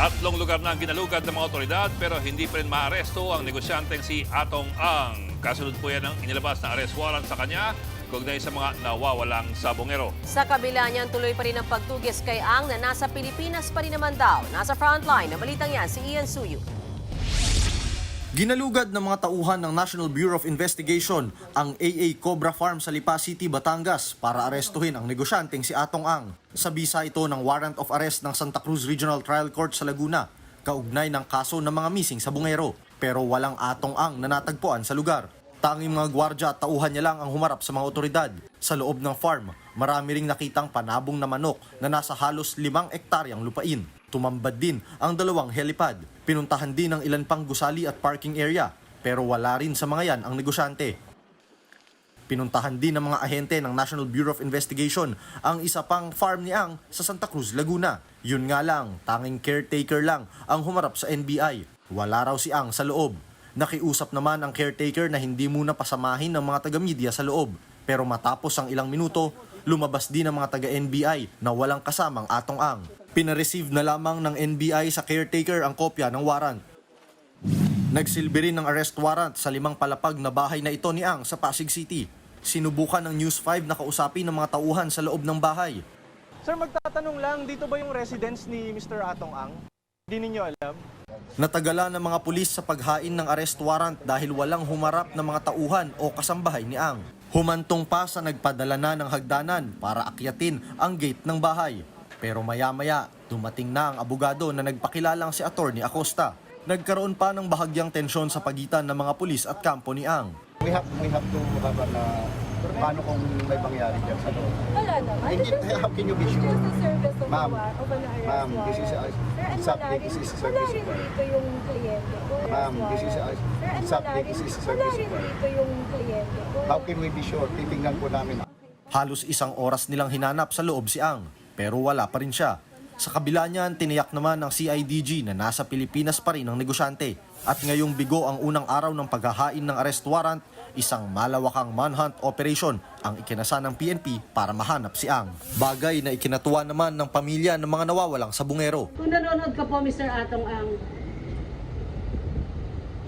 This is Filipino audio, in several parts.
Tatlong lugar na ang ginalugad ng mga otoridad pero hindi pa rin maaresto ang negosyanteng si Atong Ang. Kasunod po yan ang inilabas na arrest warrant sa kanya kaugnay sa mga nawawalang sabongero. Sa kabila niyan, tuloy pa rin ang pagtugis kay Ang na nasa Pilipinas pa rin naman daw. Nasa frontline na balitang yan si Ian Suyu. Ginalugad ng mga tauhan ng National Bureau of Investigation ang AA Cobra Farm sa Lipa City, Batangas para arestuhin ang negosyanteng si Atong Ang. Sa bisa ito ng warrant of arrest ng Santa Cruz Regional Trial Court sa Laguna, kaugnay ng kaso ng mga missing sa bungero. Pero walang Atong Ang na natagpuan sa lugar. Tanging mga gwardya at tauhan niya lang ang humarap sa mga otoridad. Sa loob ng farm, marami ring nakitang panabong na manok na nasa halos 5 ektaryang lupain. Tumambad din ang 2 helipad. Pinuntahan din ang ilan pang gusali at parking area, pero wala rin sa mga yan ang negosyante. Pinuntahan din ng mga ahente ng National Bureau of Investigation ang isa pang farm ni Ang sa Santa Cruz, Laguna. Yun nga lang, tanging caretaker lang ang humarap sa NBI. Wala raw si Ang sa loob. Nakiusap naman ang caretaker na hindi muna pasamahin ng mga taga-media sa loob. Pero matapos ang ilang minuto, lumabas din ang mga taga-NBI na walang kasamang Atong Ang. Pinareceive na lamang ng NBI sa caretaker ang kopya ng warrant. Nagsilbi rin ng arrest warrant sa 5 palapag na bahay na ito ni Ang sa Pasig City. Sinubukan ng News 5 na kausapin ng mga tauhan sa loob ng bahay. Sir, magtatanong lang, dito ba yung residence ni Mr. Atong Ang? Hindi ninyo alam? Natagalan ng mga pulis sa paghain ng arrest warrant dahil walang humarap ng mga tauhan o kasambahay ni Ang. Humantong pa sa nagpadala na ng hagdanan para akyatin ang gate ng bahay. Pero maya-maya, dumating na ang abogado na nagpakilalang si Attorney Acosta. Nagkaroon pa ng bahagyang tensyon sa pagitan ng mga pulis at kampo ni Ang. We have to have paano kung may mangyari dyan sa loob. Wala naman. Hindi, how can you be sure? Just the service of, Ma'am, of an arrest ma'am, this is warrant. Sir, and something, wala this is rin- service wala rin warrant. dito yung kliyente ko. arrest Ma'am, this is warrant. Sir, and something, this is wala service rin warrant. dito yung kliyente ko. How can we be sure? Titingnan po namin. Halos 1 oras nilang hinanap sa loob si Ang, pero wala pa rin siya. Sa kabila niyan, tiniyak naman ng CIDG na nasa Pilipinas pa rin ang negosyante. At ngayong bigo ang unang araw ng paghahain ng arrest warrant, isang malawakang manhunt operation ang ikinasa ng PNP para mahanap si Ang. Bagay na ikinatuwa naman ng pamilya ng mga nawawalang sabungero. Kung nanonood ka po, Mr. Atong Ang,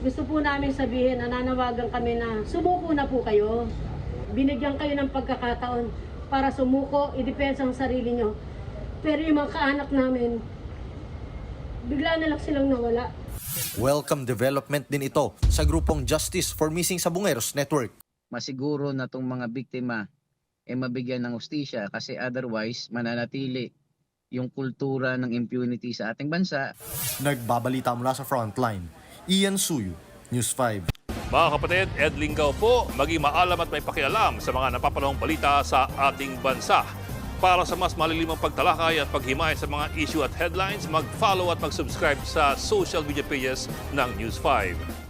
gusto po namin sabihin, nananawagan kami na sumuko na po kayo. Binigyan kayo ng pagkakataon para sumuko, idepensa ang sarili nyo. Pero yung mga kaanak namin, bigla na lang silang nawala. Welcome development din ito sa grupong Justice for Missing Sabungeros Network. Masiguro na itong mga biktima mabigyan ng hustisya kasi otherwise mananatili yung kultura ng impunity sa ating bansa. Nagbabalita mula sa Frontline, Ian Suyu, News 5. Mga kapatid, Ed Lingaw po, maging maalam at may pakialam sa mga napapanahong balita sa ating bansa. Para sa mas malilimang pagtalakay at paghimay sa mga issue at headlines, mag-follow at mag-subscribe sa social media pages ng News 5.